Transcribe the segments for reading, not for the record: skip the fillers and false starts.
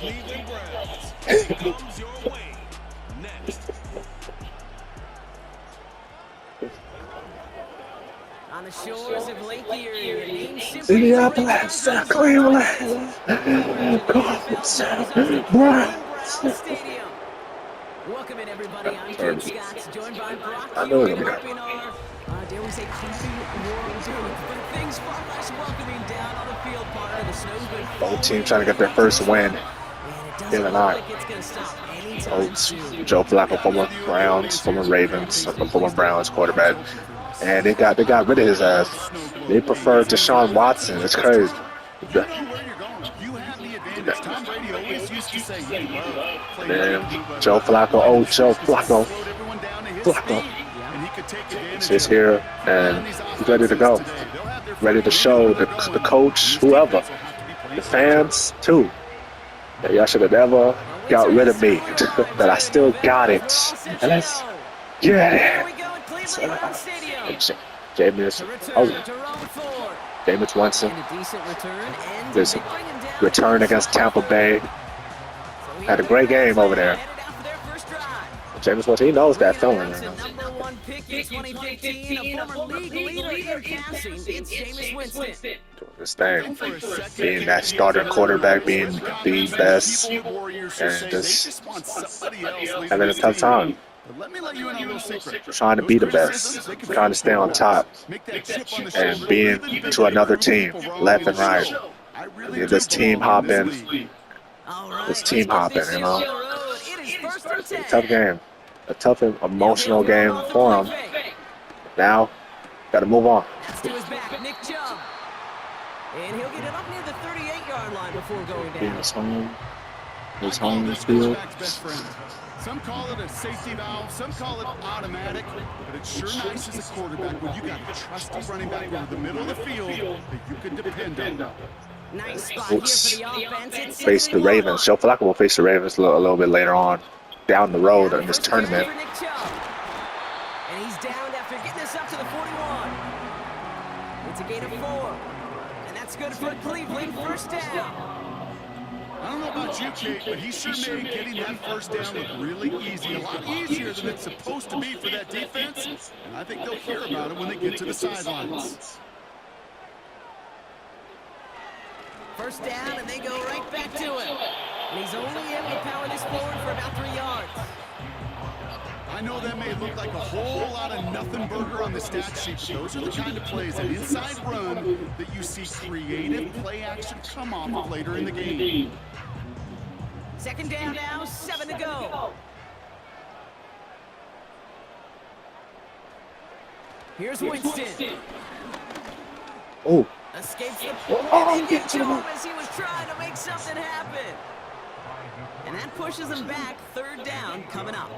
Cleveland Browns comes your way next. On the shores of Lake Erie, Indianapolis, Cleveland, Browns Stadium. Welcome in, everybody. I'm Jim Scott, joined by Brock. I know Here them. up in our, dare we say, creepy world, but things far less welcoming down on the field partner. The snow's been Both teams trying to get their first win. and it doesn't In look and out. like it's going to stop anytime Both soon. Joe Flacco, former Browns, former Ravens, former Browns quarterback, and they got rid of his ass. They prefer Deshaun Watson. It's crazy. You know where you're going. You have the advantage. Tom Brady always used to say he loved playing Man, Joe Flacco, oh Joe Flacco, slowed everyone down to his Flacco. speed, and he could take advantage He's of here it. and These he's ready to go. offenses today, they'll have their Ready to show the coach, whoever, the fans too. That y'all should have never got rid of me. That I still got it. And let's get Here we it. go at Cleveland Browns Stadium. Jameis, To return oh, to Rome Ford. Jameis Winston. And a decent return. And Listen, they bring him down. return against Tampa Bay. Had a great game over there. Headed out for their first drive. Jameis Winston, he knows that feeling. It's the #1 pick in 2015, a former league leader in passing. It's Jameis Winston. Doing this thing, being that starter quarterback, being the best, and just having a tough time. Let me let you in on a little secret. Trying to be the best, trying to stay on top, and being to another team, left and right. This team hopping, All right, this team hopping, you know. It is first and 10. Tough game, a tough emotional game for him. Now, got to move on. That's to his back, Nick Chubb. And he'll get it up near the 38-yard line before going down. His home field. Some call it a safety valve, some call it automatic, but it's sure nice as a quarterback when you got a trusty running back over the middle of the field that you can depend on. Nice spot here for the offense. It's Face the Ravens. Joe Flacco will face the Ravens a little bit later on down the road in this tournament. And he's down after getting this up to the 41. It's a gain of 4. And that's good for Cleveland. First down. I don't know about you, Kate, but he sure made getting that first down look really easy. A lot easier than it's supposed to be for that defense. And I think they'll hear about it when they get to the sidelines. First down, and they go right back to him. And he's only able to power this forward for about 3 yards. I know that may look like a whole lot of nothing burger on the stat sheet, but those are the kind of plays, an inside run, that you see creative play action come off of later in the game. Second down now, 7 to go. Here's Winston. Oh, Escapes the and they get to him as he was trying to make something happen. And that pushes him back. Third down coming up.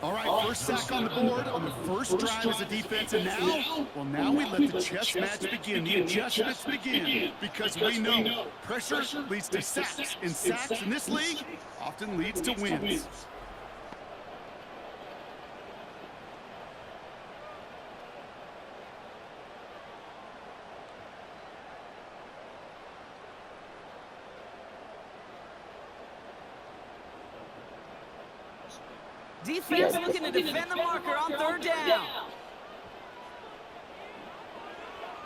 All right, first sack on the board on the first drive as a defense, and now we let the chess match begin, the adjustments begin, because we know pressure leads to sacks, and sacks in this league often leads to wins. Defense looking to defend the marker on third down.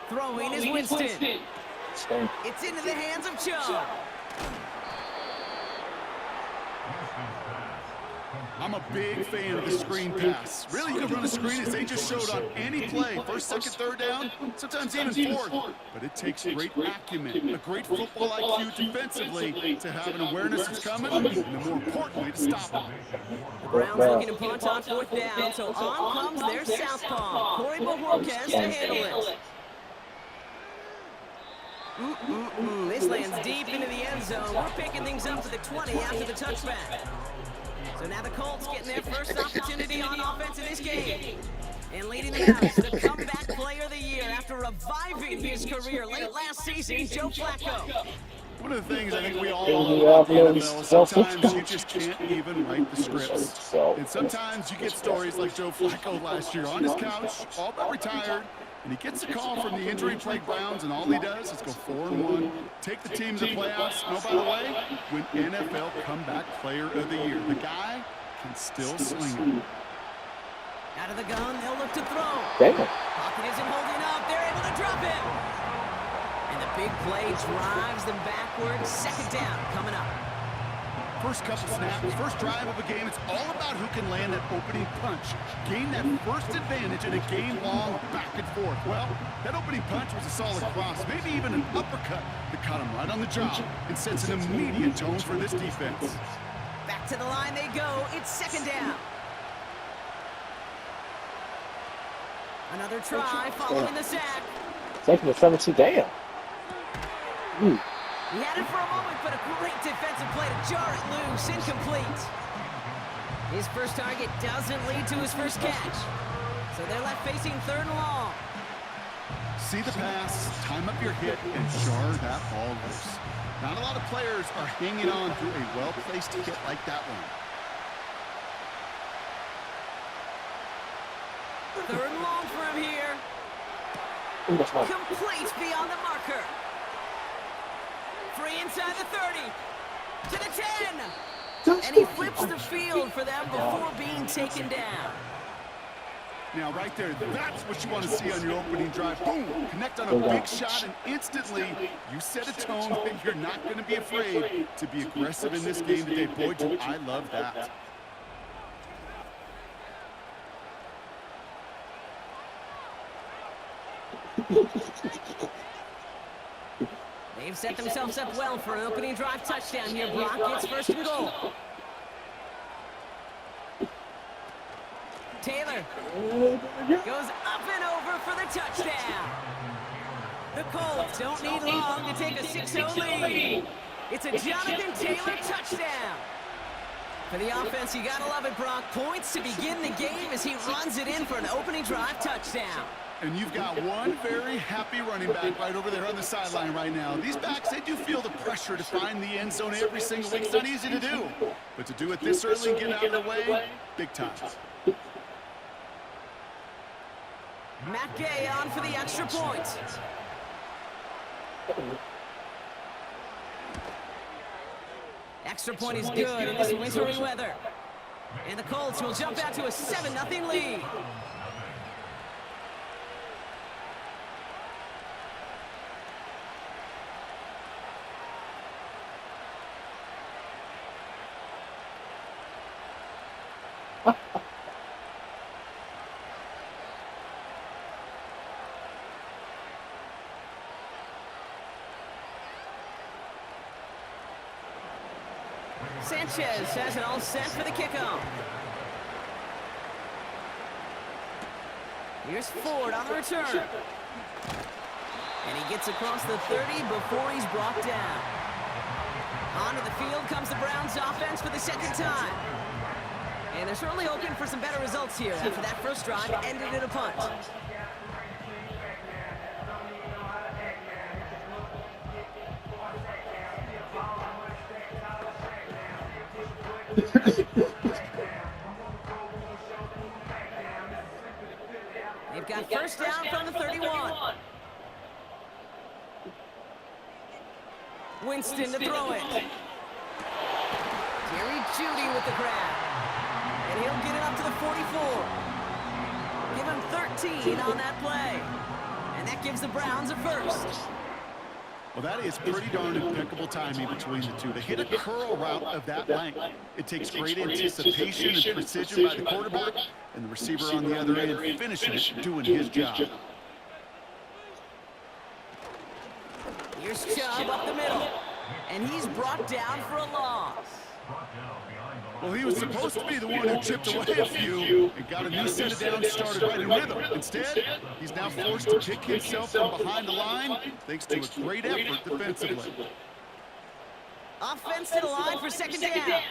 Throwing is Winston. It's into the hands of Chubb. I'm a big fan of the screen pass. Really, you can run a screen as they just showed on any play. First, second, third down, sometimes even fourth. But it takes great acumen, a great football IQ defensively to have an awareness that's coming, and more importantly, to stop it. The Browns looking to punt on fourth down, so on comes their southpaw, Corey Bojorquez, to handle it. This lands deep into the end zone. We're picking things up to the 20 after the touchback. So now the Colts getting their first opportunity on offense in this game. And leading the out is the comeback player of the year after reviving his career late last season, Joe Flacco. One of the things I think we all love in the NFL, sometimes you just can't even write the scripts. And sometimes you get stories like Joe Flacco last year on his couch, all but retired, And he gets a call from the injury-plagued Browns, and all he does is go 4-1, take the team to the playoffs. And oh, by the way, win NFL Comeback Player of the Year. The guy can still sling it. Out of the gun, they'll look to throw. Damn. Pocket isn't holding up. They're able to drop him. And the big play drives them backwards. Second down coming up. First couple snaps, first drive of a game, it's all about who can land that opening punch. Gain that first advantage in a game-long back and forth. Well, that opening punch was a solid cross, maybe even an uppercut that caught him right on the job and sets an immediate tone for this defense. Back to the line they go. It's second down. Another try following the sack. Taking the 17 down. He had it for a moment, but a great defensive play to jar it loose. Incomplete. His first target doesn't lead to his first catch. So they're left facing third and long. See the pass, time up your hit, and jar that ball loose. Not a lot of players are hanging on through a well-placed hit like that one. Third and long for him here. Complete beyond the marker. Free inside the 30. To the 10. And he flips the field for them before being taken down. Now, right there, that's what you want to see on your opening drive. Boom! Connect on a big shot, and instantly, you set a tone that you're not going to be afraid to be aggressive in this game today. Boy, do I love that. They've set themselves up well for an opening drive touchdown here, Brock. It's first and goal. Taylor goes up and over for the touchdown. The Colts don't need long to take a 6-0 lead. It's a Jonathan Taylor touchdown. For the offense, you gotta love it, Brock. Points to begin the game as he runs it in for an opening drive touchdown. And you've got one very happy running back right over there on the sideline right now. These backs, they do feel the pressure to find the end zone every single week. It's not easy to do. But to do it this early and get out of the way, big time. Matt Gay on for the extra point. Extra point is good in this wintry weather. And the Colts will jump out to a 7-0 lead. Sanchez has it all set for the kickoff. Here's Ford on the return. And he gets across the 30 before he's brought down. Onto the field comes the Browns offense for the second time. And they're certainly hoping for some better results here after that first drive ended in a punt. They've got first down from the 31. Winston to throw it. Jerry Jeudy with the grab. And he'll get it up to the 44. Give him 13 on that play. And that gives the Browns a first. Well, that is pretty darn impeccable timing between the two. They hit a curl route of that length. It takes great anticipation and precision by the quarterback, and the receiver on the other end finishing it, doing his job. Here's Chubb up the middle, and he's brought down for a loss. Well, he was supposed to be the one who chipped away a few and got a new set of downs started right in rhythm. Instead, he's now forced to pick himself from behind the line thanks to a great effort defensively. Offense to the line for second down.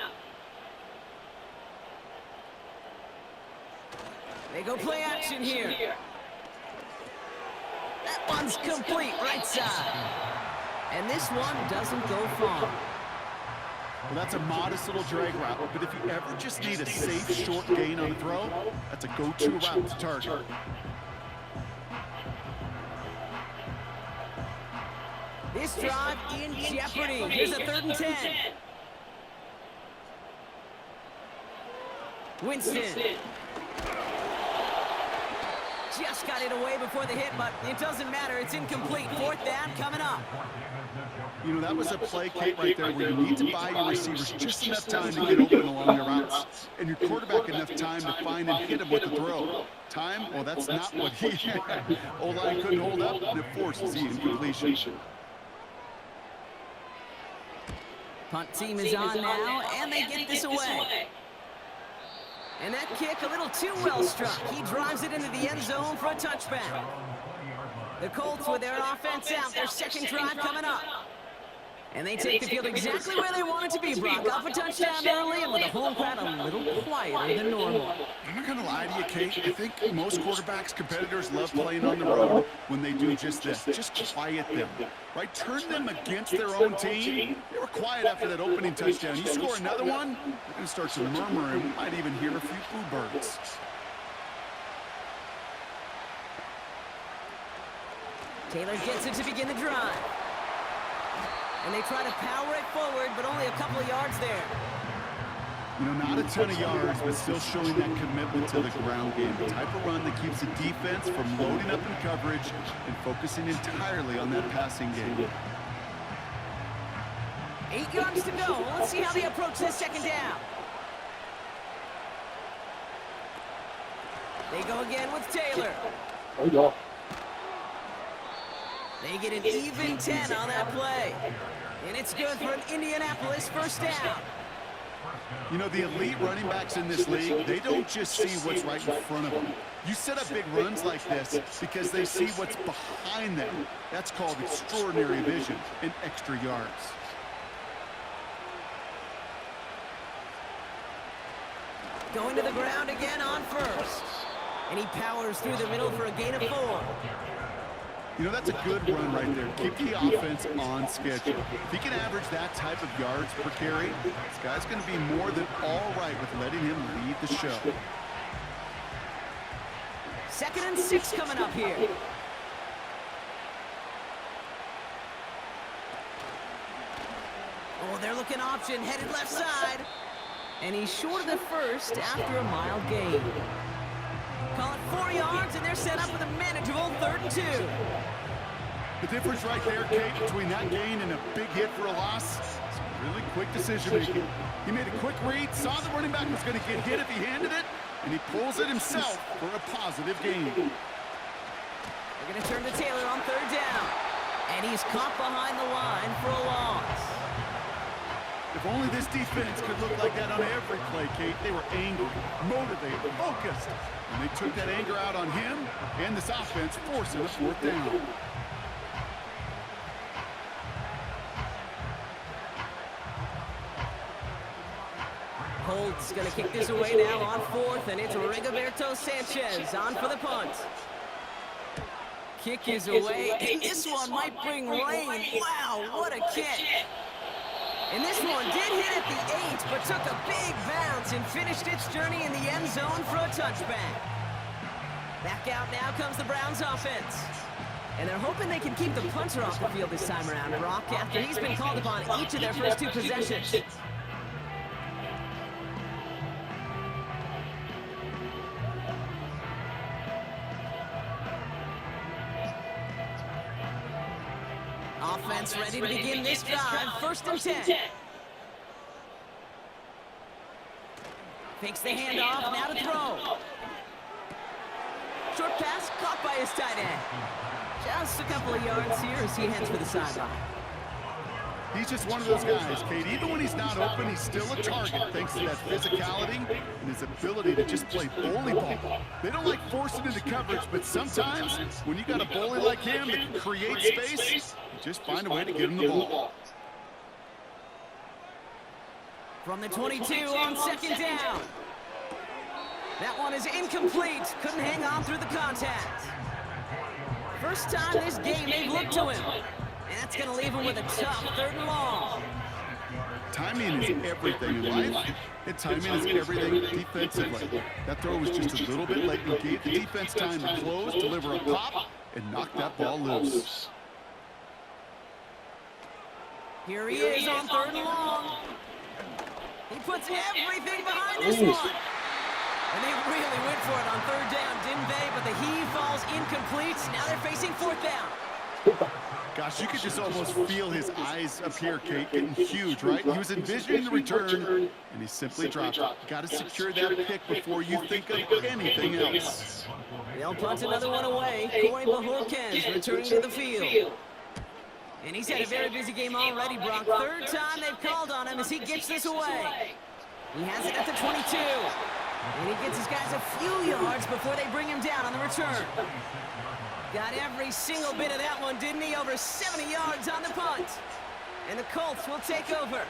They go play action here. That one's complete right side. And this one doesn't go far. Well, that's a modest little drag route, but if you ever just need a safe short gain on a throw, that's a go-to route to target. This drive in jeopardy. Here's a 3rd and 10. Winston. Just got it away before the hit, but it doesn't matter. It's incomplete. 4th down coming up. You know, that was a play, Kate, right there where you need to buy your receivers just enough time to get open along their routes, and your quarterback enough time to find and hit him with the throw. Time? Well, that's not what he had. O-line couldn't hold up, and it forces the incompletion. Punt team is on now, and they get this away. And that kick a little too well struck. He drives it into the end zone for a touchback. The Colts with their offense out, their 2nd drive coming up. And they take the field exactly where they want it to be, Brock. Up a touchdown early, and with the home crowd a little quieter than normal. I'm not going to lie to you, Kate. I think most quarterbacks, competitors love playing on the road when they do just this. Just quiet them, right? Turn them against their own team. They were quiet after that opening touchdown. You score another one, they're going to start to murmur, and we might even hear a few boo birds. Taylor gets it to begin the drive. And they try to power it forward, but only a couple of yards there. You know, not a ton of yards, but still showing that commitment to the ground game. The type of run that keeps the defense from loading up in coverage and focusing entirely on that passing game. 8 yards to go. Let's see how they approach this 2nd down. They go again with Taylor. There you go. They get an even 10 on that play. And it's good for an Indianapolis 1st down. You know, the elite running backs in this league, they don't just see what's right in front of them. You set up big runs like this because they see what's behind them. That's called extraordinary vision and extra yards. Going to the ground again on 1st. And he powers through the middle for a gain of 4. You know, that's a good run right there. Keep the offense on schedule. If he can average that type of yards per carry, this guy's going to be more than all right with letting him lead the show. 2nd and 6 coming up here. Oh, they're looking option, headed left side. And he's short of the 1st after a mild gain. Call it 4 yards, and they're set up with a manageable 3rd and 2. The difference right there, Kate, between that gain and a big hit for a loss, is really quick decision-making. He made a quick read, saw the running back was going to get hit if he handed it, and he pulls it himself for a positive gain. They're going to turn to Taylor on 3rd down. And he's caught behind the line for a loss. If only this defense could look like that on every play, Kate. They were angry, motivated, focused. And they took that anger out on him and this offense, forcing a 4th down. Colts going to kick this away now on 4th, and it's Rigoberto Sanchez on for the punt. Kick is away, and this one might bring rain. Wow, what a kick. And this one did hit at the 8, but took a big bounce and finished its journey in the end zone for a touchback. Back out now comes the Browns offense. And they're hoping they can keep the punter off the field this time around, Brock, after he's been called upon each of their first 2 possessions. Offense ready to begin this drive. 1st and 10. Fakes the handoff, now to throw. Short pass caught by his tight end. Just a couple of yards here as he heads for the sideline. He's just one of those guys, Kate. Even when he's not open, he's still a target thanks to that physicality and his ability to just play bully ball. They don't like forcing into coverage, but sometimes when you got a bully like him that can create space, you just find a way to get him the ball. From the 22 on 2nd down. That one is incomplete. Couldn't hang on through the contact. First time this game they've looked to him. And that's going to leave him with a tough 3rd and long. Timing is everything in life, and timing is everything defensively. That throw was just a little bit late and gave the defense time to close, deliver a pop, and knock that ball loose. Here he is on 3rd and long. He puts everything behind this one. And they really went for it on 3rd down, didn't they? But the heave falls incomplete. Now they're facing 4th down. Gosh, you could just almost feel his eyes up here, Kate, getting huge, right? He was envisioning the return, and he simply dropped it. Got to secure that pick before you think of anything else. They'll punt another one away. Corey Bahorkens returning to the field. And he's had a very busy game already, Brock. 3rd time they've called on him as he gets this away. He has it at the 22. And he gets his guys a few yards before they bring him down on the return. Got every single bit of that one, didn't he? Over 70 yards on the punt. And the Colts will take over.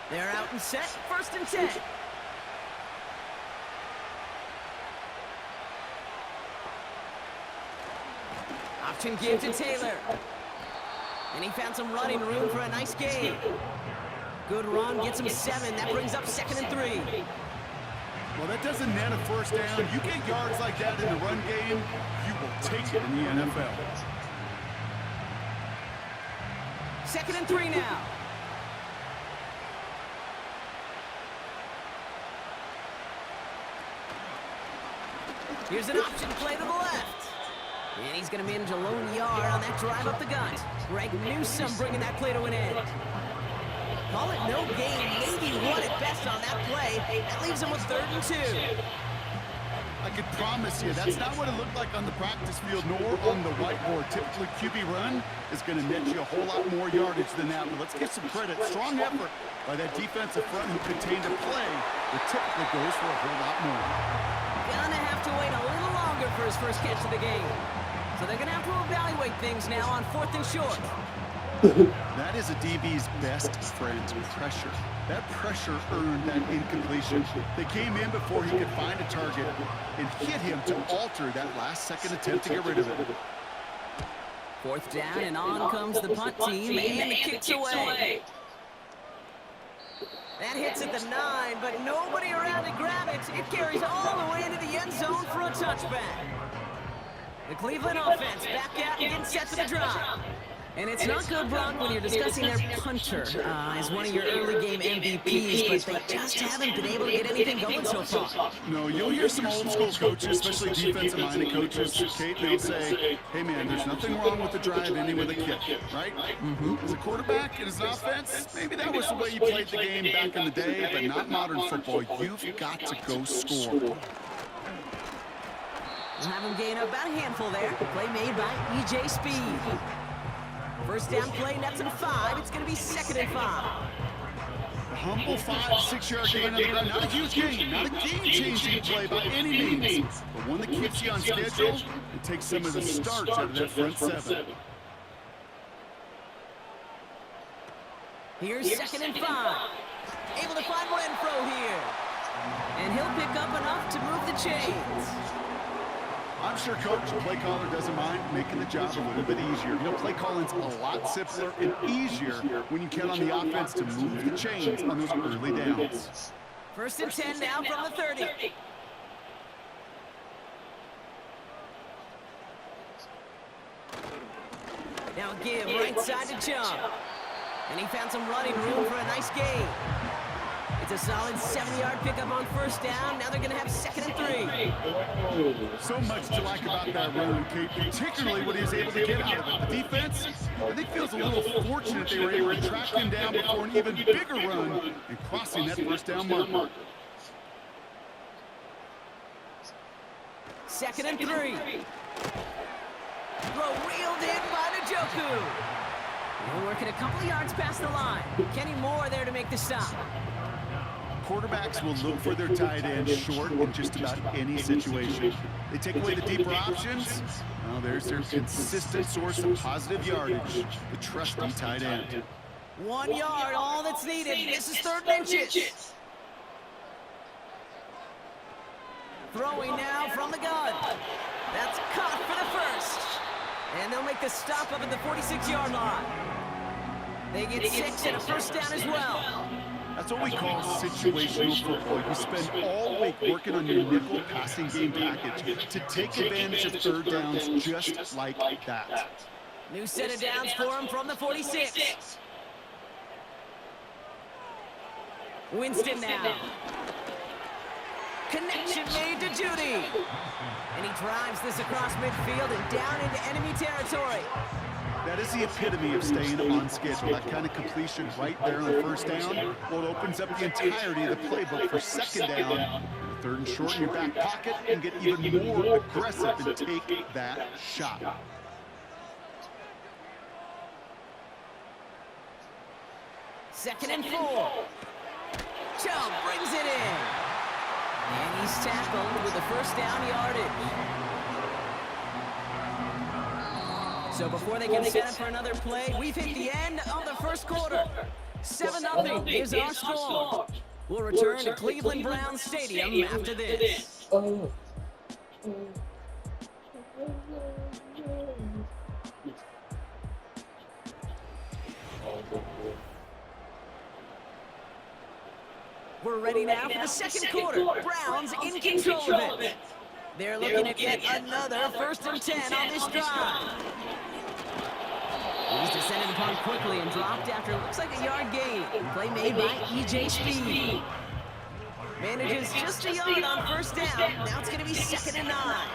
They're out and set. 1st and 10. Option give to Taylor. And he found some running room for a nice gain. Good run, gets him 7. That brings up 2nd and 3. Well, that doesn't net a 1st down. You get yards like that in the run game, you will take it in the NFL. 2nd and 3 now. Here's an option play to the left. And he's going to manage a lone yard on that drive up the gut. Greg Newsome bringing that play to an end. Call it no gain, maybe 1 at best on that play. That leaves him with 3rd and 2. I could promise you, that's not what it looked like on the practice field nor on the whiteboard. Typically, QB run is going to net you a whole lot more yardage than that. But let's give some credit. Strong effort by that defensive front who contained a play that typically goes for a whole lot more. Gonna have to wait a little longer for his first catch of the game. So they're going to have to evaluate things now on 4th and short. That is a DB's best friend, pressure. That pressure earned that incompletion. They came in before he could find a target and hit him to alter that last-second attempt to get rid of it. 4th down, and on comes the punt team, and the kick's away. That hits at the 9, but nobody around to grab it. It carries all the way into the end zone for a touchback. The Cleveland offense back out and getting set for the drive. And it's not good, Brock, when you're discussing their punter as one of your early game MVPs, but they just haven't been able to get anything going so far. No, you'll hear some old school coaches, especially defensive-minded coaches, Kate, they'll say, hey, man, there's nothing wrong with the drive ending with a kick, right? As a quarterback and as an offense, maybe that was the way you played the game back in the day, but not modern football. You've got to go score. We'll have him gain about a handful there. Play made by E.J. Speed. 1st down play, nets him 5. It's going to be 2nd and 5. A humble 5-6-yard gain on the ground. Not a huge gain, not a game-changing play by any means, but one that keeps you on schedule and takes some of the starch out of that front 7. Here's 2nd and 5. Able to find Renfro here. And he'll pick up enough to move the chains. I'm sure Coach, the play caller, doesn't mind making the job a little bit easier. You know, play calling's a lot simpler and easier when you count on the offense to move the chains on those early downs. 1st and 10 now from the 30. Now give right side to Chubb. And he found some running room for a nice gain. It's a solid 7-yard pickup on 1st down. Now they're going to have 2nd and 3. So much to like about that run, Kate, particularly what he was able to get out of it. The defense, I think, feels a little fortunate they were able to track him down before an even bigger run and crossing that 1st down mark. 2nd and 3. Throw reeled in by Njoku. They're working a couple of yards past the line. Kenny Moore there to make the stop. Quarterbacks will look for their tight end short in just about any situation. They take away the deeper options. Well, there's their consistent source of positive yardage, the trusty tight end. 1 yard, all that's needed. This is 3rd and inches. Throwing now from the gun. That's caught for the 1st. And they'll make the stop up at the 46-yard line. They get 6 and a 1st down as well. That's what we call situational football. You spend all week working on your nickel passing game package to take advantage of third downs just like that. New set of downs for him from the 46. Winston now. Connection made to Judy. And he drives this across midfield and down into enemy territory. That is the epitome of staying on schedule. That kind of completion right there on the first down, well, it opens up the entirety of the playbook for second down. Third and short in your back pocket and get even more aggressive and take that shot. Second and 4. Chubb brings it in. And he's tackled with the first down yardage. So before they can set up for another play, we've hit the end of the first quarter. 7-0 is our score. We'll return to Cleveland Browns Stadium after this. We're ready now for the second quarter. Browns in control of it. They're looking at yet another 1st and 10 on this drive. He's descended upon quickly and dropped after it looks like a yard gain. Play made by E.J. Speed. Manages just a yard on first down. Now it's going to be 2nd and 9.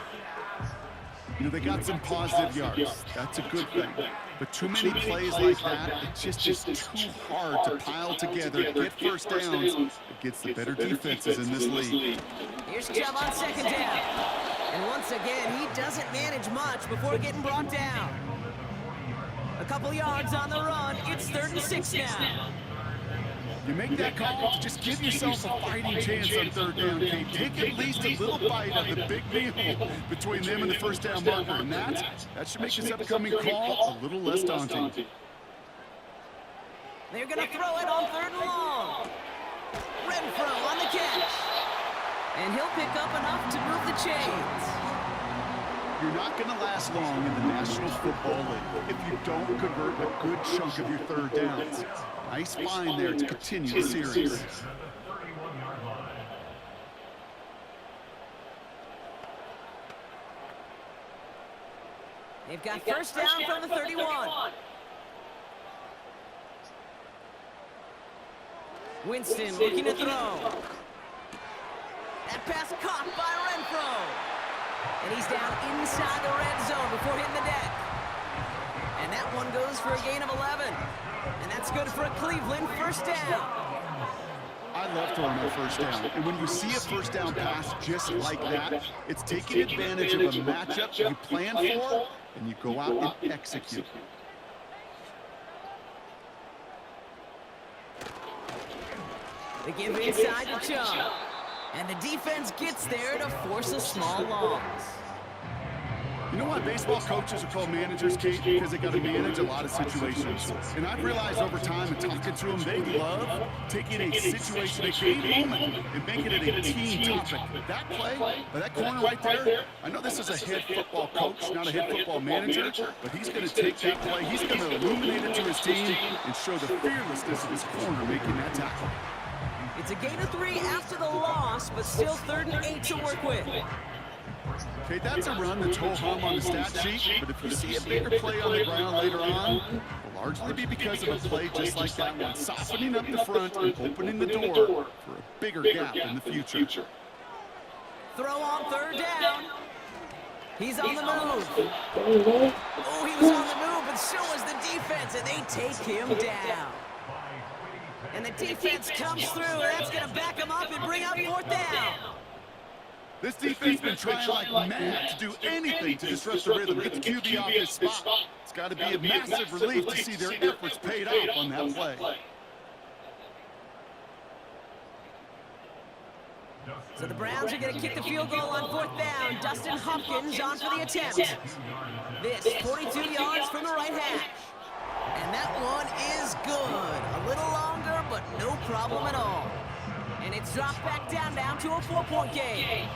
You know, they got some positive yards. That's a good thing. But too many plays like that, it just is too hard to pile together, get first downs against the better defenses in this league. Here's Chubb on 2nd down. And once again, he doesn't manage much before getting brought down. A couple yards on the run. It's 3rd and 6 now. You make that call to just give yourself a fighting chance on third down, Kate. Take at least a little bite of the big meal between them and the first down marker. And that should make this upcoming call a little less daunting. They're going to throw it on 3rd and long. Renfro on the catch. And he'll pick up enough to move the chains. You're not going to last long in the National Football League if you don't convert a good chunk of your third downs. Nice find there to continue the series. They've got first down from the 31. Winston looking to throw. That pass caught by Renfro. And he's down inside the red zone before hitting the deck. And that one goes for a gain of 11. And that's good for a Cleveland first down. I love throwing that first down. And when you see a first down pass just like that, it's taking advantage of a matchup you plan for, and you go out and execute. They give inside to Chubb. And the defense gets there to force a small loss. You know why baseball coaches are called managers, Kate? Because they got to manage a lot of situations. And I've realized over time and talking to them, they love taking a situation, a game moment, and making it a team topic. That play, by that corner right there, I know this is a head football coach, not a head football manager, but he's going to take that play, he's going to illuminate it to his team and show the fearlessness of his corner making that tackle. It's a gain of 3 after the loss, but still 3rd and 8 to work with. Okay, that's a run that's ho-hum on the stat sheet, but if you see a bigger play on the ground later on, it'll largely be because of a play just like that one, softening up the front and opening the door for a bigger gap in the future. Throw on 3rd down. He's on the move. Oh, he was on the move, but so was the defense, and they take him down. And the defense comes through, and that's going to back him up and bring up 4th down. This defense has been trying like mad to do anything to disrupt the rhythm, get the QB off his spot. It's got to be a massive relief to see their efforts paid off on that play. So the Browns are going to kick the field goal on 4th down. Dustin Hopkins on for the attempt. This 42 yards from the right hash. And that one is good. A little longer, but no problem at all. And it's dropped back down to a 4-point game.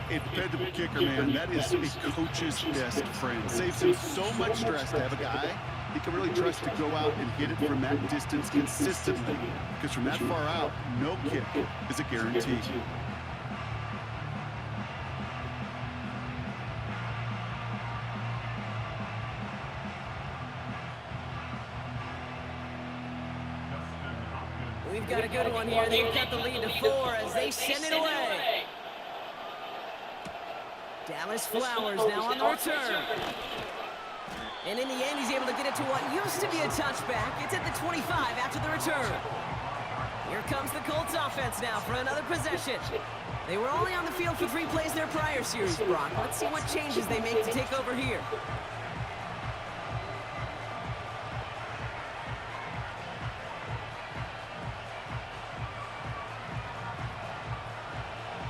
A dependable kicker, man, that is a coach's best friend. Saves him so much stress to have a guy he can really trust to go out and hit it from that distance consistently, because from that far out, no kick is a guarantee. We've got a good one here. They've cut the lead to 4 as they send it away. Dallas Flowers now on the return. And in the end, he's able to get it to what used to be a touchback. It's at the 25 after the return. Here comes the Colts offense now for another possession. They were only on the field for 3 plays in their prior series, Brock. Let's see what changes they make to take over here.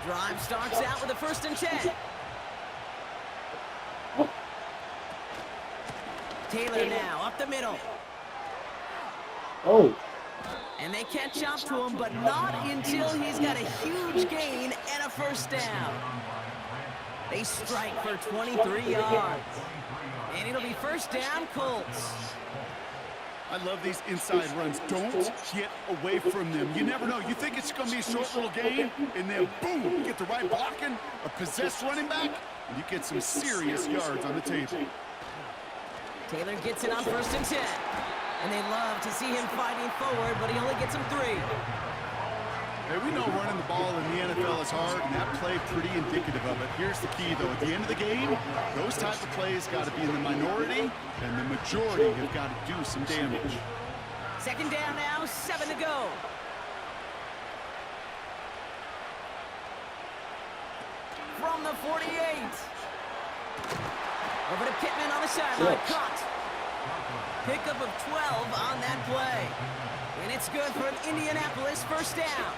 Drive starts out with a 1st and 10. Taylor now up the middle. Oh. And they catch up to him, but not until he's got a huge gain and a 1st down. They strike for 23 yards. And it'll be 1st down, Colts. I love these inside runs. Don't get away from them. You never know. You think it's going to be a short little game, and then boom, you get the right blocking, a possessed running back, and you get some serious yards on the table. Taylor gets it on 1st and 10. And they love to see him fighting forward, but he only gets him 3. Hey, we know running the ball in the NFL is hard, and that play pretty indicative of it. Here's the key, though. At the end of the game, those type of plays got to be in the minority, and the majority have got to do some damage. 2nd down now, 7 to go. From the 48. Over to Pittman on the sideline. Caught. Pickup of 12 on that play. And it's good for an Indianapolis 1st down.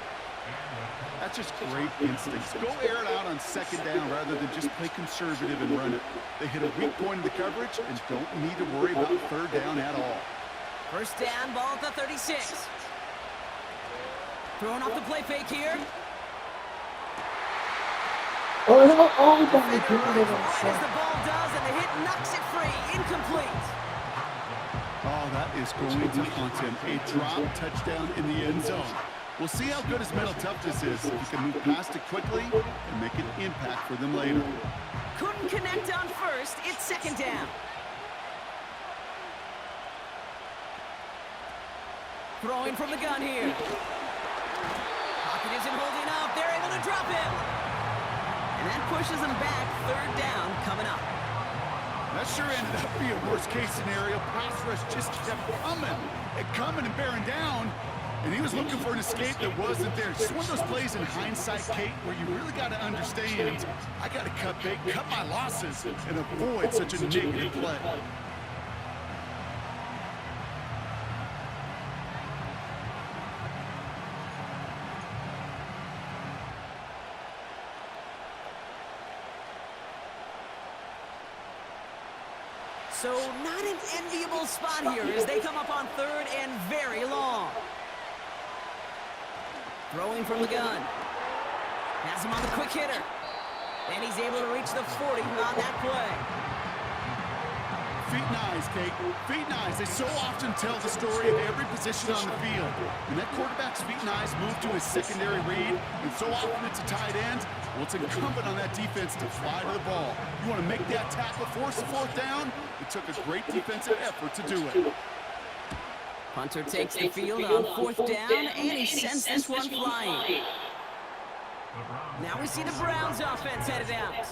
That's just great instincts. Go air it out on 2nd down rather than just play conservative and run it. They hit a weak point in the coverage and don't need to worry about 3rd down at all. 1st down, ball at the 36. Throwing off the play fake here. Oh my God. As the ball does, and the hit knocks it free. Incomplete. Oh, that is going to haunt him. A drop touchdown in the end zone. We'll see how good his mental toughness is. If he can move past it quickly and make an impact for them later. Couldn't connect on 1st. It's 2nd down. Throwing from the gun here. Pocket isn't holding up. They're able to drop him. And that pushes them back. 3rd down coming up. That sure ended up being a worst-case scenario. Pass rush just kept coming and bearing down. And he was looking for an escape that wasn't there. Just one of those plays in hindsight, Kate, where you really got to understand, I got to cut bait, cut my losses, and avoid such a negative play. So not an enviable spot here as they come up on 3rd and very long. Throwing from the gun. Has him on the quick hitter. And he's able to reach the 40 on that play. Feet and eyes, Kate. Feet and eyes. They so often tell the story of every position on the field. When that quarterback's feet and eyes move to his secondary read, and so often it's a tight end, well, it's incumbent on that defense to fly to the ball. You want to make that tackle, force the 4th down? It took a great defensive effort to do it. Hunter takes the field on 4th down, and he sends this one flying. Now we see the Browns offense headed out.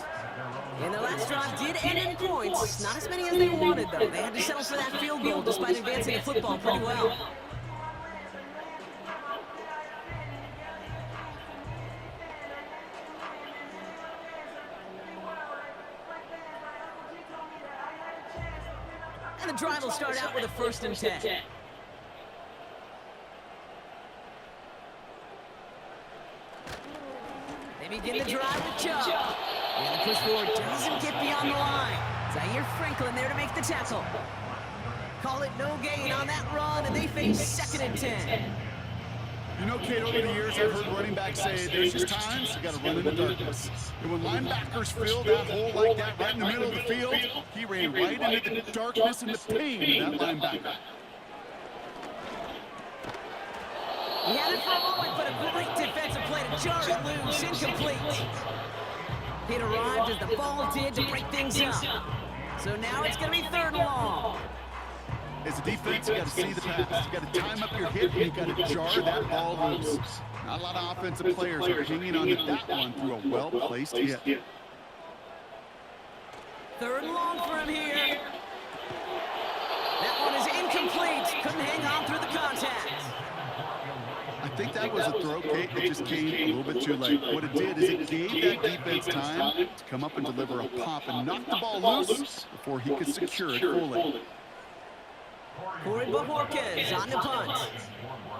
And the last drive did end in points. Not as many as they wanted, though. They had to settle for that field goal despite advancing the football pretty well. And the drive will start out with a 1st and 10. They begin the drive with Chubb. And the push forward doesn't get beyond the line. Zaire Franklin there to make the tackle. Call it no gain on that run, and they face 2nd and 10. You know, Kate, over the years, I've heard running backs say there's just times you got to run in the darkness. And when linebackers fill that hole like that right in the middle of the field, he ran right into the darkness and the pain of that linebacker. He had it for a moment, but a great defensive play to jar it loose, incomplete. It arrived as the ball did to break things up. So now it's going to be 3rd and long. As a defense, you got to see the pass. You got to time up your hit, and you got to jar that ball loose. Not a lot of offensive players are hanging on to that one through a well-placed hit. 3rd and long for him here. That one is incomplete. Couldn't hang on through the contact. I think that was a throw, Kate, that just came a little bit too late. What it did is it gave that defense time to come up and deliver a pop and knock the ball loose before he could secure it fully. Corey Bajorquez on the punt.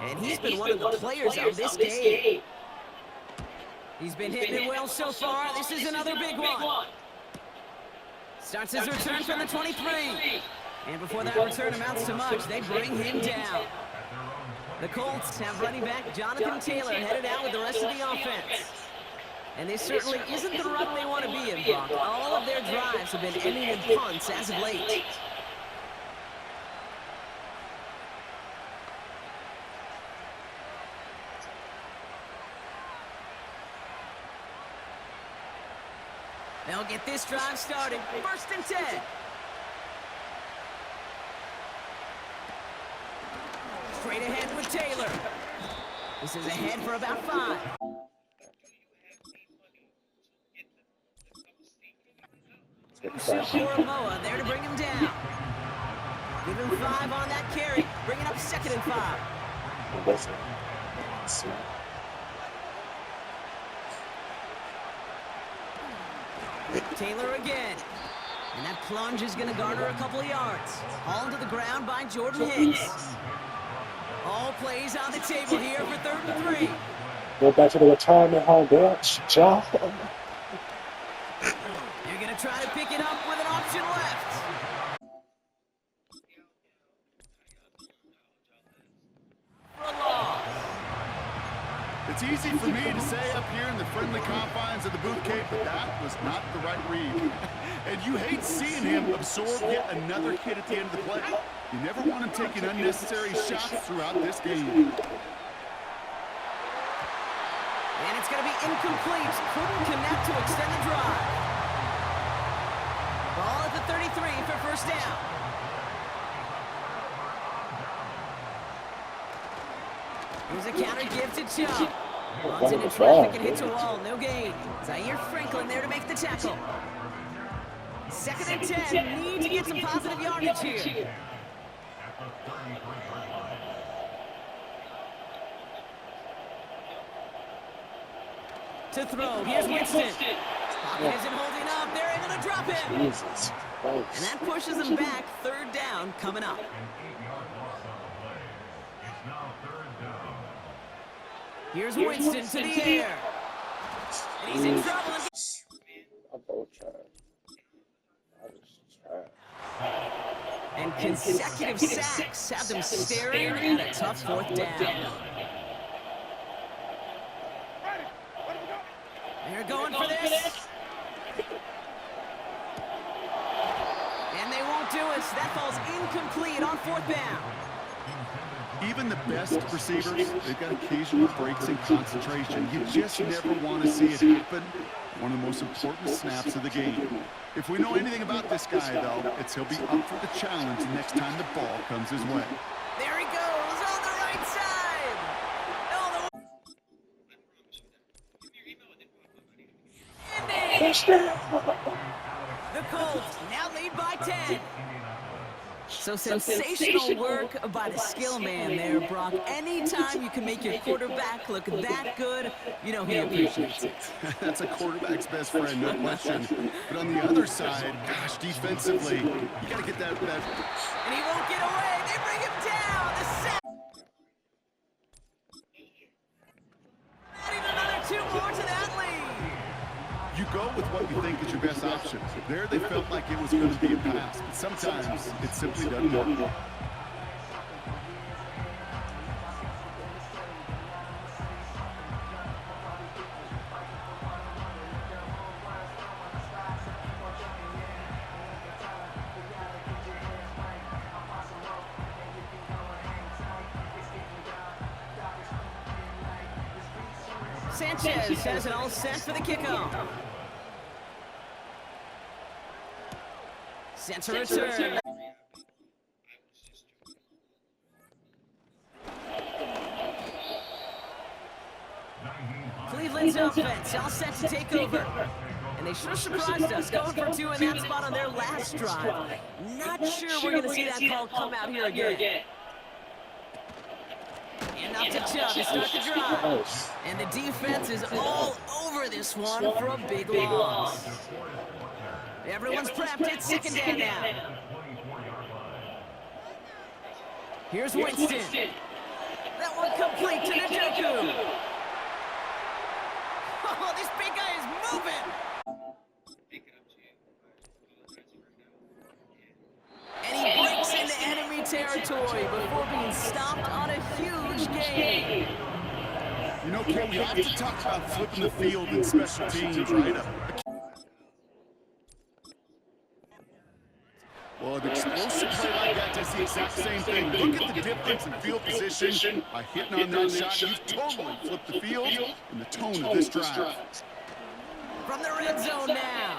And he's been one of the players of this game. He's been hitting it well so far. This is another big one. Starts his return from the 23. And before that return amounts to much, they bring him down. The Colts have running back Jonathan Taylor headed out with the rest of the offense. And this certainly isn't the run they want to be in, Brock. All of their drives have been ending in punts as of late. They'll get this drive started. 1st and 10. Straight ahead with Taylor. This is ahead for about 5. Moa there to bring him down. Give him 5 on that carry. Bring it up 2nd and 5. Taylor again. And that plunge is going to garner a couple of yards. Hauled to the ground by Jordan Hicks. All plays on the table here for 3rd and 3. Go back to the retirement home, bitch. Job. They're going to try to pick it up with an option left. For a loss. It's easy for me to say up here in the friendly confines of the booth, Kate, but that was not the right read. And you hate seeing him absorb yet another hit at the end of the play. You never want him taking unnecessary shots throughout this game. And it's going to be incomplete. Couldn't connect to extend the drive. Ball at the 33 for 1st down. Here's a counter give to Chubb. Runs into traffic and hits a wall. No gain. Zaire Franklin there to make the tackle. 2nd and 10. Need to get some positive yardage here. To throw. Here's Winston. Pocket isn't holding up. They're able to drop him. Jesus Christ. And that pushes them back. 3rd down coming up. Here's Winston to the air. And he's in trouble. And consecutive sacks have them staring at a tough 4th down. They're going for this. And they won't do it. That falls incomplete on 4th down. Even the best receivers, they've got occasional breaks in concentration. You just never want to see it happen. One of the most important snaps of the game. If we know anything about this guy, though, it's he'll be up for the challenge next time the ball comes his way. There he goes on the right side. The Colts now lead by 10. So sensational work by the skill man there, Brock. Anytime you can make your quarterback look that good, you know he appreciates it. That's a quarterback's best friend, no question. But on the other side, gosh, defensively, you got to get that. And he won't get away. They bring him down. The sack. Adding another 2 more to that lead. You go with what you think is your best option. There they felt like it was going to be a pass, but sometimes it simply doesn't work. Sanchez has it all set for the kickoff. Sets a return. Cleveland's offense all set to take over. And they sure surprised us, going for 2 in that spot on their last drive. Not sure we're going to see that call come out here again. Enough to Chubb to start the drive. And the defense is all over this one for a big loss. Everyone's prepped. It's second down now. Here's Winston. That one complete to Njoku. Oh, this big guy is moving. And he breaks into enemy territory before being stopped on a huge gain. You know, Ken, we have to talk about flipping the field in special teams, right? Well, an explosive play like that does the exact same thing. Look at the difference in field position. By hitting on that shot, you've totally flipped the field and the tone of this drive. From the red zone now.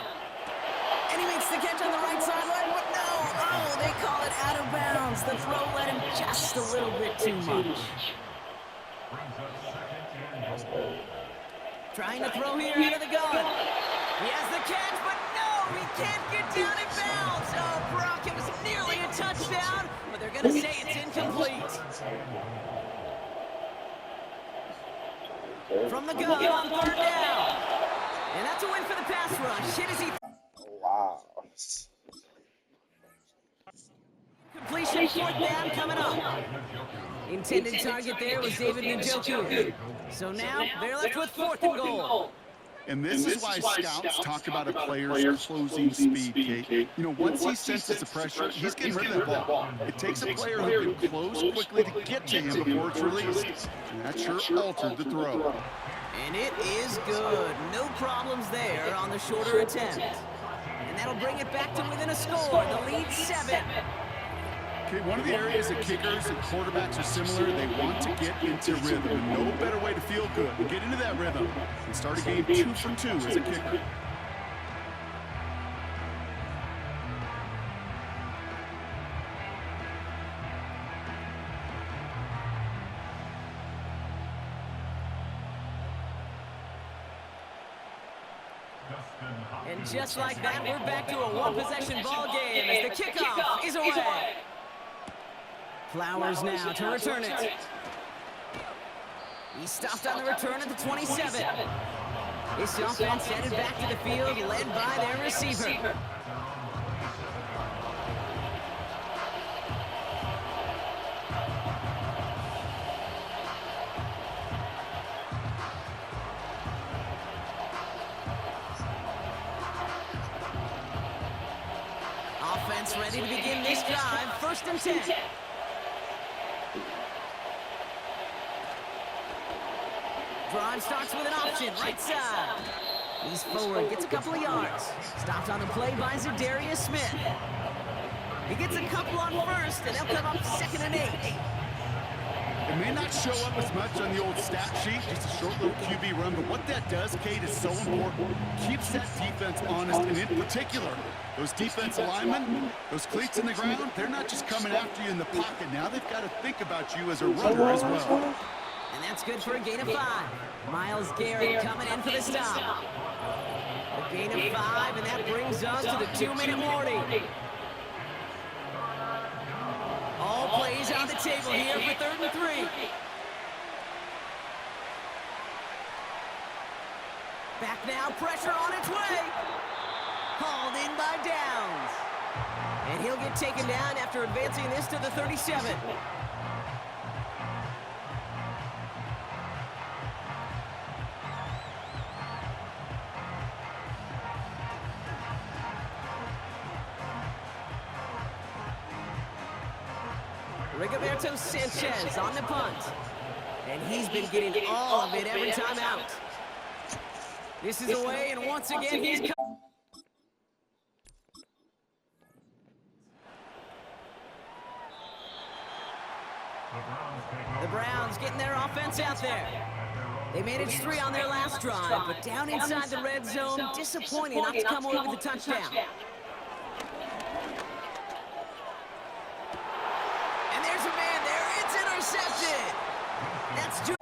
And he makes the catch on the right sideline, but no. Oh, they call it out of bounds. The throw led him just a little bit too much. Trying to throw here out of the gun. He has the catch, but no, he can't get down in bounds. Oh, Brock, it was nearly a touchdown, but they're going to say it's incomplete. From the gun on third down. And that's a win for the pass rush. Hit as he... Wow. Completion, fourth down coming up. Intended target there was David Njoku. So now they're left with fourth and goal. And this is why scouts talk about a player's closing speed, Kate. You know, once he senses the pressure, he's getting rid of that ball. It takes a player who can close quickly to get to him before it's released. And that sure altered the throw. And it is good. No problems there on the shorter attempt. And that'll bring it back to within a score. The lead 7. Okay, one of the areas that kickers and quarterbacks are similar, they want to get into rhythm. And no better way to feel good than get into that rhythm and start a game 2 for 2 as a kicker. And just like that, we're back to a one-possession ball game as the kickoff is away. Flowers now to return it. He stopped on the return at the 27. This offense headed back to the field, led by their receiver. Offense ready to begin this drive. First and 10. Drive starts with an option, right side. He's forward, gets a couple of yards. Stopped on the play by Zadarius Smith. He gets a couple on first, and they'll come up second and 8. It may not show up as much on the old stat sheet, just a short little QB run, but what that does, Kate, is so important. Keeps that defense honest, and in particular, those defensive linemen, those cleats in the ground, they're not just coming after you in the pocket. Now they've got to think about you as a runner as well. And that's good for a gain of 5. Myles Garrett coming in for the stop. A gain of 5, and that brings us to the 2-minute warning. All plays on the table here for 3rd and 3. Back now, pressure on its way. Hauled in by Downs. And he'll get taken down after advancing this to the 37. Rigoberto Sanchez on the punt. And he's been getting all of it every time out. This is away, and once again, he's come. The Browns getting their offense out there. They managed 3 on their last drive, but down inside the red zone, disappointing not to come away with a touchdown. And there's a man there. It's intercepted. That's too.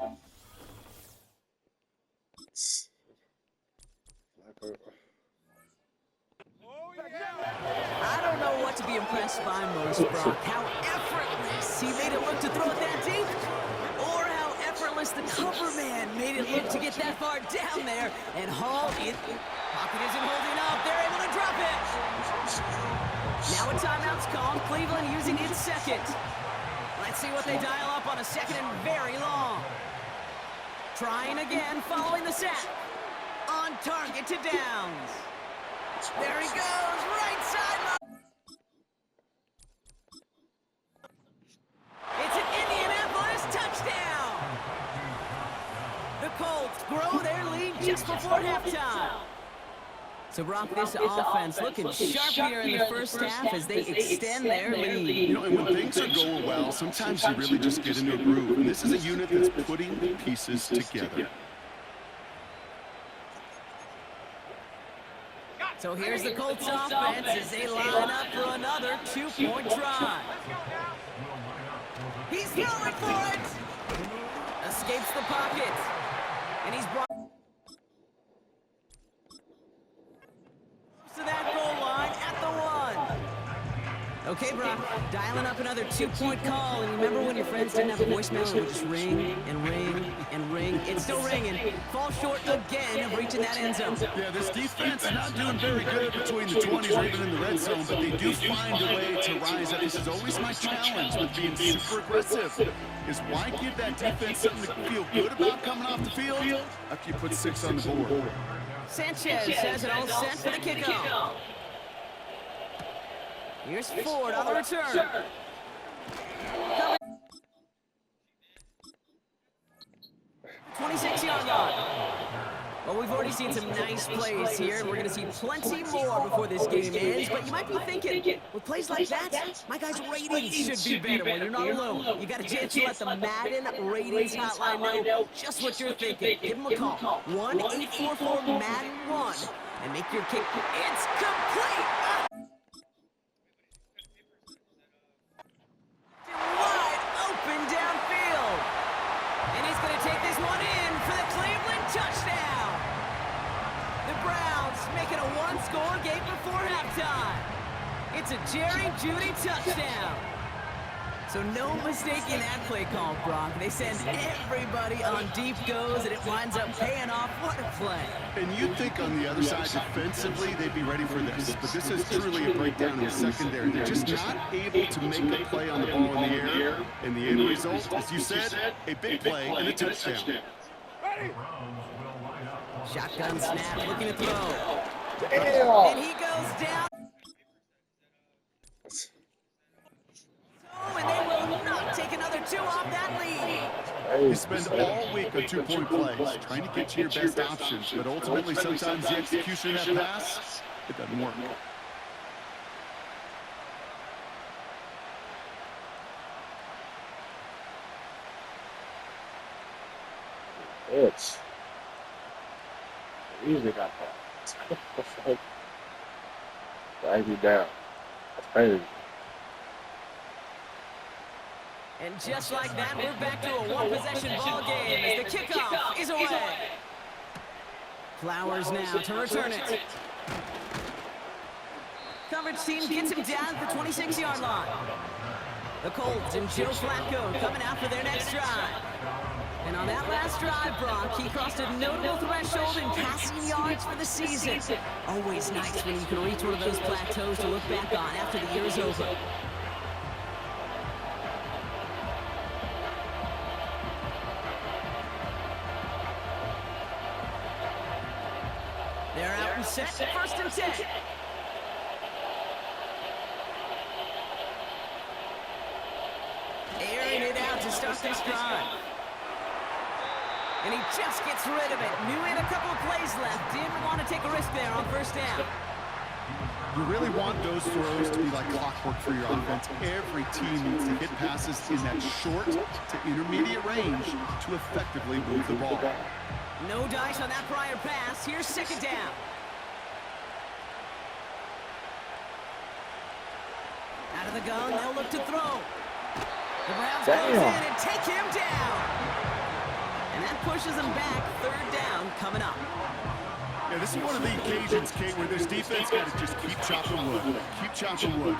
I don't know what to be impressed by most, Brock. How effortless he made it look to throw it that deep, or how effortless the cover man made it look to get that far down there and haul it. Pocket isn't holding up. They're able to drop it. Now a timeout's called. Cleveland using its second. Let's see what they dial up on a second and very long. Trying again, following the sack. On target to Downs. There he goes, right sideline. It's an Indianapolis touchdown. The Colts grow their lead just before halftime. So, Brock, this offense looking sharp here in the first half as they extend their lead. You know, and when things are going well, sometimes you really just get into a groove. And this is a unit that's putting pieces together. So here's the Colts offense as they line up for another 2-point drive. He's going for it. Escapes the pocket. And he's brought to that goal line at the 1. Okay, Brock, dialing up another 2-point call. And remember when your friends didn't have a voicemail and would just ring and ring and ring? It's still ringing. Fall short again of reaching that end zone. Yeah, this defense is not doing very good between the 20s or even in the red zone, but they do find a way to rise up. This is always my challenge with being super aggressive, is why give that defense something to feel good about coming off the field after you put 6 on the board. Sanchez has it all set for the kickoff. Here's Ford on the return. 26-yard line. Well, we've already seen some nice plays here, and we're going to see plenty more before this game ends. But you might be thinking, with plays like that, my guys' ratings should be better. Well, you're not alone. You got a chance to let the Madden ratings hotline know just what you're thinking. Give them a call. 1-844-MADDEN-1 and make your kick. It's complete. Wide open downfield. And he's going to take this one in for the Cleveland touchdown. The Browns making a 1-score game before halftime. It's a Jerry Jeudy touchdown. So no mistaking that play call, Brock. They send everybody on deep goes, and it winds up paying off. What a play. And you'd think on the other side, defensively, they'd be ready for this. But this is truly a breakdown in the secondary. They're just not able to make a play on the ball in the air. And the end result, as you said, a big play and a touchdown. Shotgun snap, looking to throw. Damn. And he goes down. And they will not take another 2 off that lead. You spend all week on 2-point plays, trying to get to your best options, but ultimately sometimes the execution of that pass, it doesn't work. It's easily got that. Drag you down. That's crazy. And just like that, we're back to a one-possession ball game as the kickoff is away. Flowers now to return it. Coverage team gets him down at the 26-yard line. The Colts and Joe Flacco coming out for their next drive. And on that last drive, Brock, he crossed a notable threshold in passing yards for the season. Always nice when you can reach one of those plateaus to look back on after the year is over. They're out and set, 1st and 10. Airing it out to start this drive. And he just gets rid of it. Knew he had a couple of plays left. Didn't want to take a risk there on 1st down. You really want those throws to be like clockwork for your offense. Every team needs to hit passes in that short to intermediate range to effectively move the ball. No dice on that prior pass. Here's second down. Out of the gun, they'll look to throw. The Browns close in and take him down. And that pushes them back. Third down coming up. Yeah, this is one of the occasions, Kate, where this defense got to just keep chopping wood. Keep chopping wood.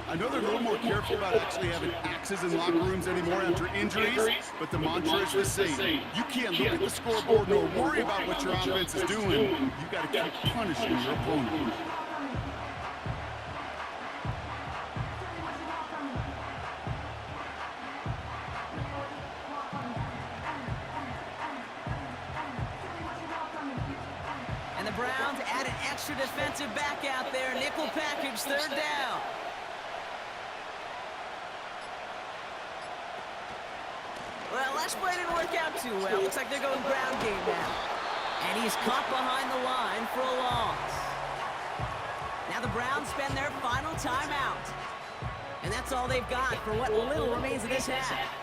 I know they're a little more careful about actually having axes in locker rooms anymore after injuries, but the mantra is the same. You can't look at the scoreboard nor worry about what your offense is doing. You got to keep punishing your opponent. And the Browns add an extra defensive back out there. Nickel package, third down. Well, last play didn't work out too well. Looks like they're going ground game now. And he's caught behind the line for a loss. Now the Browns spend their final timeout. And that's all they've got for what little remains of this half.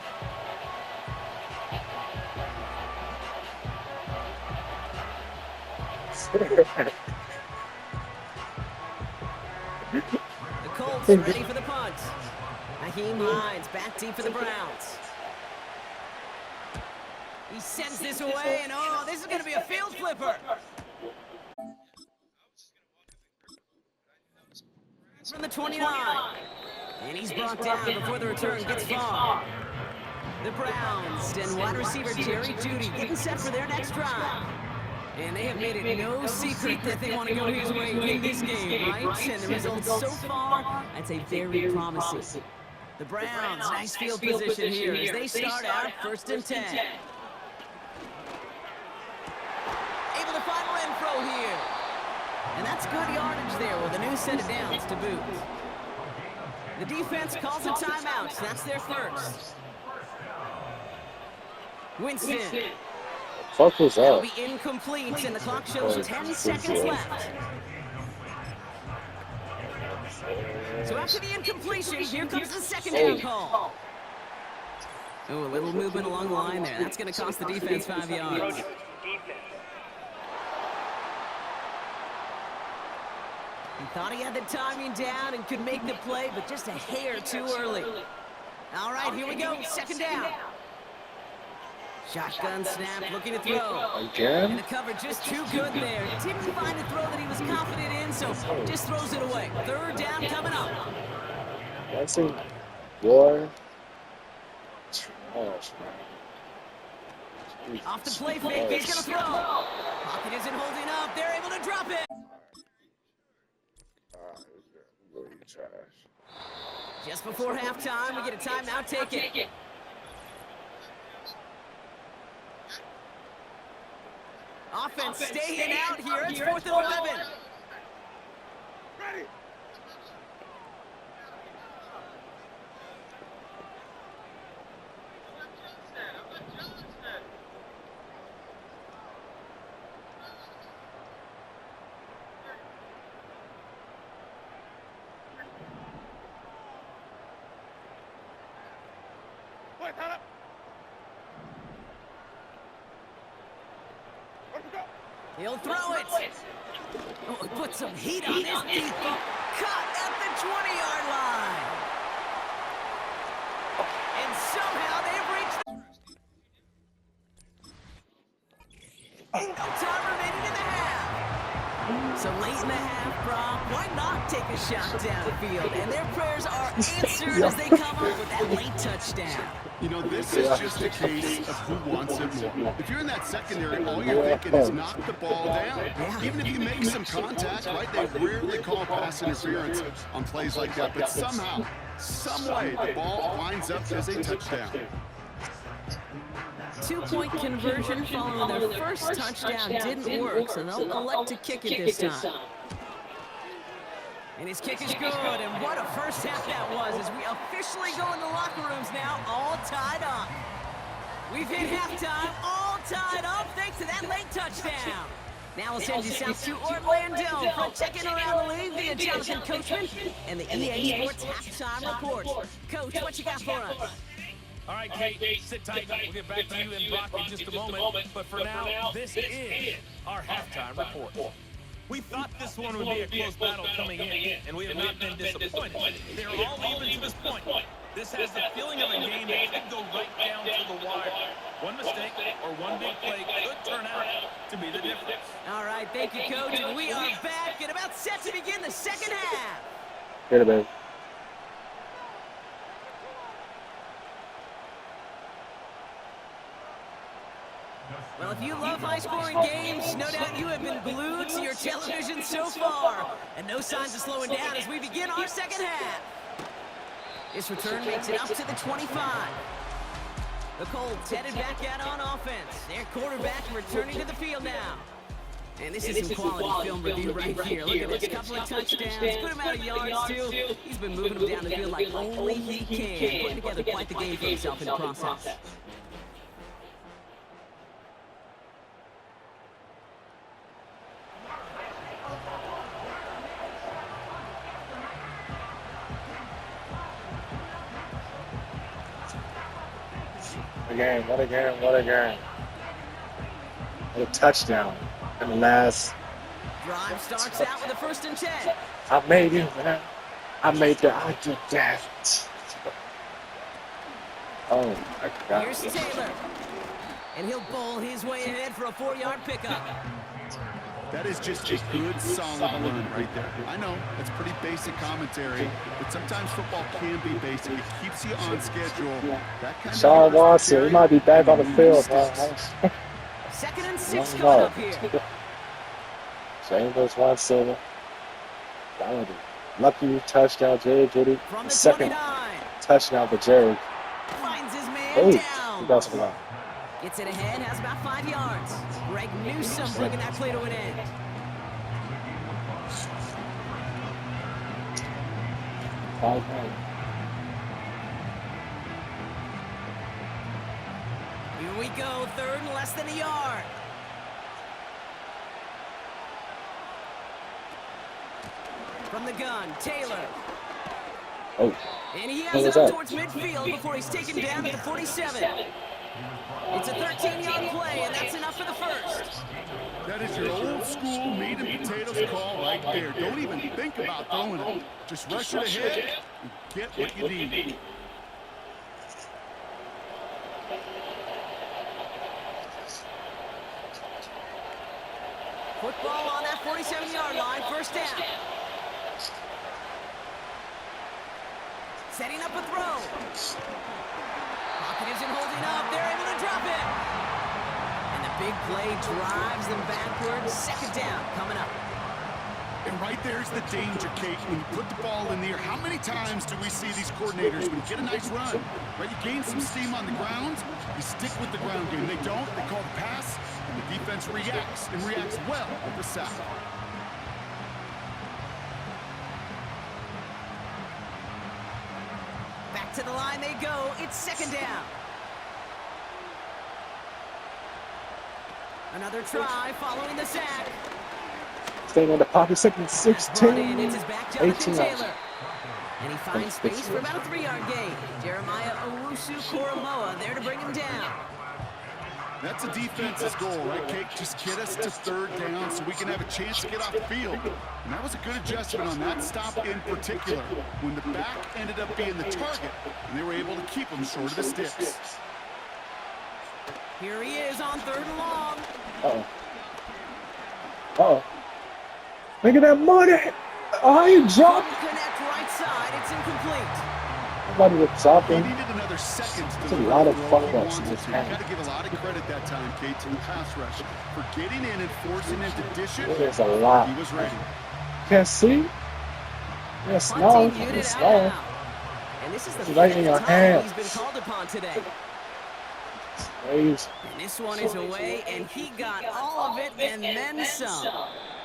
The Colts ready for the punt. Naheem Hines back deep for the Browns. He sends this away, and oh, this is going to be a field flipper. From the 29. And he's brought down before the return gets far. The Browns and wide receiver Jerry Jeudy getting set for their next drive. And they have made it no secret that they want to go his way in this game, right? And the results so far, I'd say very promising. The Browns, nice field position here as they start out 1st and 10. Able to find Renfro here. And that's good yardage there with a new set of downs to boot. The defense calls a timeout. That's their first. Winston. Fuck was That'll that? be incomplete, and the clock shows 10 seconds left. So after the incompletion, here comes the second down call. Oh, a little movement along the line there. That's going to cost the defense 5 yards. He thought he had the timing down and could make the play, but just a hair too early. All right, here we go. Second down. Shotgun snap, looking to throw. Again? And the cover just too good there. Didn't find a throw that he was confident in, so just throws it away. Third down coming up. That's a boy. Trash, man. Off the play fake, he's going to throw. Pocket isn't holding up. They're able to drop it. Really trash. Just before halftime, we get a timeout taken. Offense staying out here. It's 4th and 11. Ready. Wait, hold up. He'll throw it. Oh, put some heat on this deep. Cut at the 20-yard line. And somehow they've reached the... No time remaining in the half. So late in the half, Brock, why not take a shot downfield? And their prayers are answered as they come up with that late touchdown. You know, this is just a case of who wants it more. If you're in that secondary, all you're thinking is knock the ball down. Even if you make some contact, right, they rarely call pass interference on plays like that. But somehow, some way, the ball winds up as a touchdown. 2-point conversion following their first touchdown didn't work, so they'll elect to kick it this time. And his kick is good, and what a first half that was as we officially go in the locker rooms now, all tied up. We've hit halftime, all tied up, thanks to that late touchdown. Now we'll send you south to Orlando for a check-in around the league via Jonathan Coachman and the EA Sports Halftime Report. Coach, what you got for us? All right, Kate, sit tight. We'll get back to you and Brock in just a moment. But for now, this is our halftime report. We thought this one would be a close battle coming in, and we have not been disappointed. They're all even to this point. This has the feeling of a game that could go right down to the wire. One mistake or one big play could turn out to be the difference. All right, thank you, Coach. And we are back and about set to begin the second half. Get it, baby. Well, if you love high-scoring games, no doubt you have been glued to your television so far. And no signs of slowing down as we begin our second half. This return makes it up to the 25. The Colts headed back out on offense. Their quarterback returning to the field now. And this is some quality film review right here. Look at this, couple of touchdowns, good amount of yards too. He's been moving them down the field like only he can, putting together quite the game for himself in the process. What a game. What a touchdown in the last. Drive starts out with a 1st and 10. I made it, man. I made that. I did that. Oh, my God. Here's Taylor. And he'll bowl his way ahead for a 4-yard pickup. That is just a good, solid run right there. I know, that's pretty basic commentary, but sometimes football can be basic. It keeps you on schedule. That kind Sean Watson, he might be back on the field. 2nd and 6 coming up here. Chambers, Watson. That was a lucky touchdown, Jerry Judy. From the Second 29. touchdown for Jerry. Finds his man He down. does well. Gets it ahead, has about 5 yards. Greg Newsome bringing that play to an end. Here we go, 3rd and less than a yard. From the gun, Taylor. Oh. And he has it up towards midfield before he's taken down at the 47. It's a 13-yard play, and that's enough for the 1st. That is your old school meat and potatoes call right there. Don't even think about throwing it. Just rush it ahead and get what you need. Football on that 47-yard line, 1st down. Setting up a throw. Pocket isn't holding up. They're able to drop it. And the big play drives them backwards. 2nd down coming up. And right there's the danger, Kate. When you put the ball in the air, how many times do we see these coordinators, when you get a nice run, right, you gain some steam on the ground, you stick with the ground game. They don't, they call the pass, and the defense reacts, and reacts well with the sack. Back to the line they go. It's 2nd down. Another try following the sack. Staying in the pocket, 2nd and 16. In, it's his back, Jonathan 18. Taylor. And he finds space for about a 3-yard gain. Jeremiah Owusu-Koromoa there to bring him down. That's a defense's goal, right, Kate? Just get us to 3rd down so we can have a chance to get off the field. And that was a good adjustment on that stop in particular, when the back ended up being the target, and they were able to keep him short of the sticks. Here he is on 3rd and long. Uh-oh. Look at that money. Oh, he dropped. Connect right side. It's incomplete. Nobody was dropping. He needed another second to There's a lot of fuck-ups in this You game. got to give a lot of credit that time, Kate, to the pass rush for getting in and forcing him to dish it. There's a lot. He was ready. Can't see. Yes, no. Punting unit It's out no. now. And this is the Right in 5th your time hands. he's been called upon today. Crazy. And this one is away, and he got all of it and then some.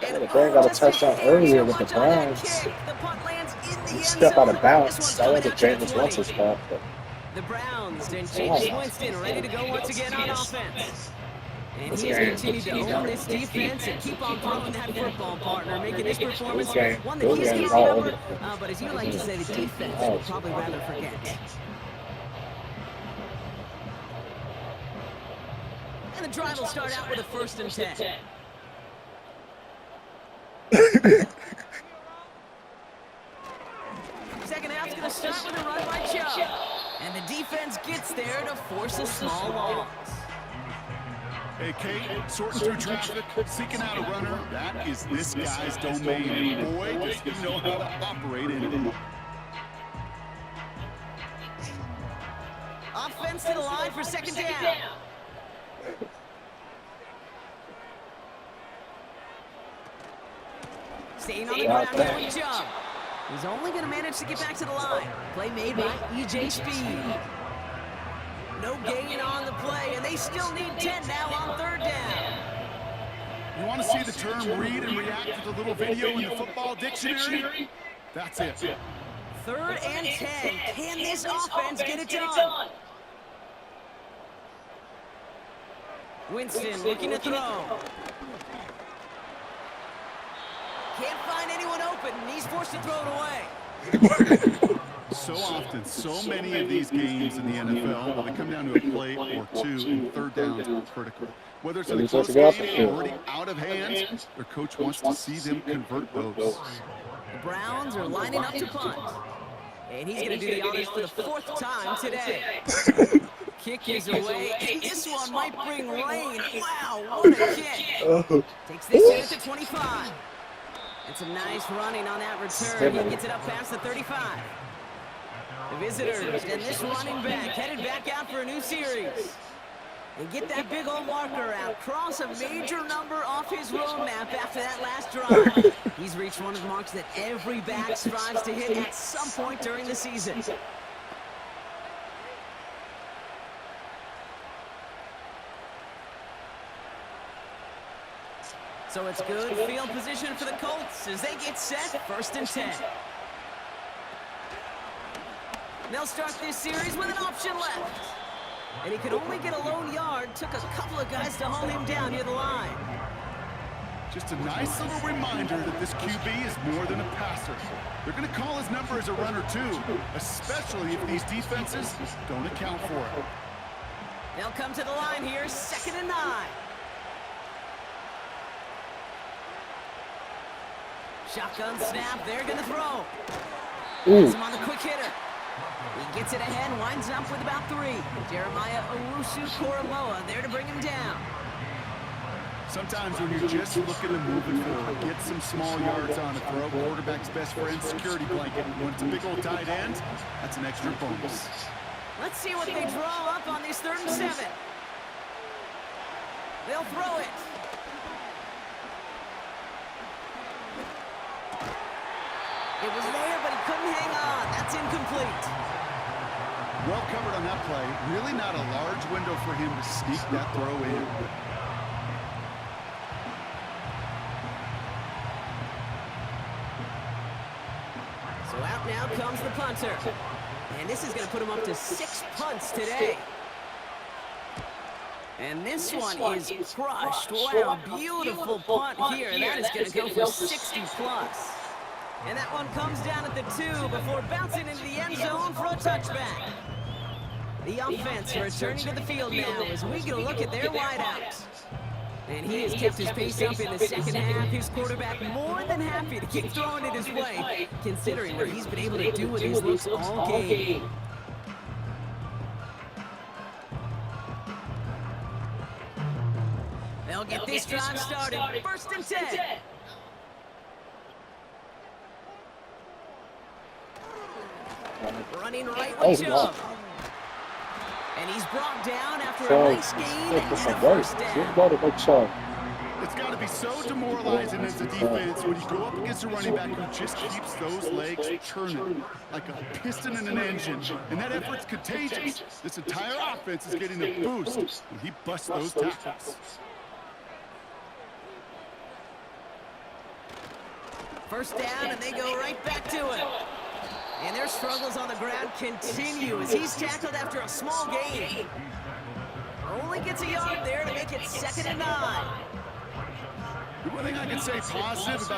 And The Browns got a just touchdown hit earlier so with the much on that Browns. kick. The punt lands in the end Step out zone. of bounds. This That one's was a coming out to Jameis the 20. Winston spot. But The Browns and James Winston ready to go once again on offense. And This he has game. continued to own this defense and keep on throwing that football, partner, making this performance This game. one that This he's game going is to all remember. over. But as you like to say, the defense will probably rather forget. And the drive will start out with a 1st and 10. Second half's going to start with a run by Chubb. And the defense gets there to force a small loss. Hey, Kate, sorting through traffic, seeking out a runner, that is this guy's domain. And boy, does he know how to operate in it. Offense to the line for 2nd down. Staying on the ground here with Chubb. He's only going to manage to get back to the line. Play made by E.J. Speed. No gain on the play, and they still need 10 now on 3rd down. You want to see the term read and react to the little video in the football dictionary? That's it. 3rd and 10. Can this offense get it done? Winston looking to throw. Can't find anyone open, and he's forced to throw it away. So often, so many of these games in the NFL, well, they come down to a play or two, and 3rd downs are critical. Whether it's in a close game or already out of hand, their coach wants to see them convert those. The Browns are lining up to punt. And he's going to do the honors for the 4th time today. Kick is away, and this one might bring rain. Wow, what a kick. Takes this in at the 25. And some nice running on that return. He gets it up past the 35. The visitors and this running back headed back out for a new series. And get that big old marker out. Cross a major number off his roadmap after that last drive. He's reached one of the marks that every back strives to hit at some point during the season. So it's good field position for the Colts as they get set, 1st and 10. They'll start this series with an option left. And he could only get a lone yard. Took a couple of guys to hold him down near the line. Just a nice little reminder that this QB is more than a passer. They're going to call his number as a runner too, especially if these defenses don't account for it. They'll come to the line here, 2nd and 9. Shotgun snap, they're going to throw. Has him on the quick hitter. He gets it ahead, winds up with about 3. Jeremiah Owusu-Koramoah there to bring him down. Sometimes when you're just looking to move it forward, get some small yards on a throw, quarterback's best friend, security blanket. When it's a big old tight end, that's an extra bonus. Let's see what they draw up on this 3rd and 7. They'll throw it. It was there, but he couldn't hang on. That's incomplete. Well covered on that play. Really not a large window for him to sneak that throw in. So out now comes the punter. And this is going to put him up to 6 punts today. And this one is crushed. Wow, beautiful punt here. That is going to go for 60 plus. And that one comes down at the 2 before bouncing into the end zone for a touchback. The offense returning to the field now as we get a look at their wideouts. And he has kept his pace up in the 2nd half. His quarterback more than happy to keep throwing it his way, considering what he's been able to do with his looks all game. They'll get this drive started. 1st and 10. Running right with Chubb. And he's brought down after a nice gain and a 1st down. It's got to be so demoralizing as a defense when you go up against a running back who just keeps those legs churning like a piston in an engine. And that effort's contagious. This entire offense is getting a boost when he busts those tackles. 1st down, and they go right back to it. And their struggles on the ground continue as he's tackled after a small gain. Only gets a yard there to make it 2nd and 9. The one thing I can say positive about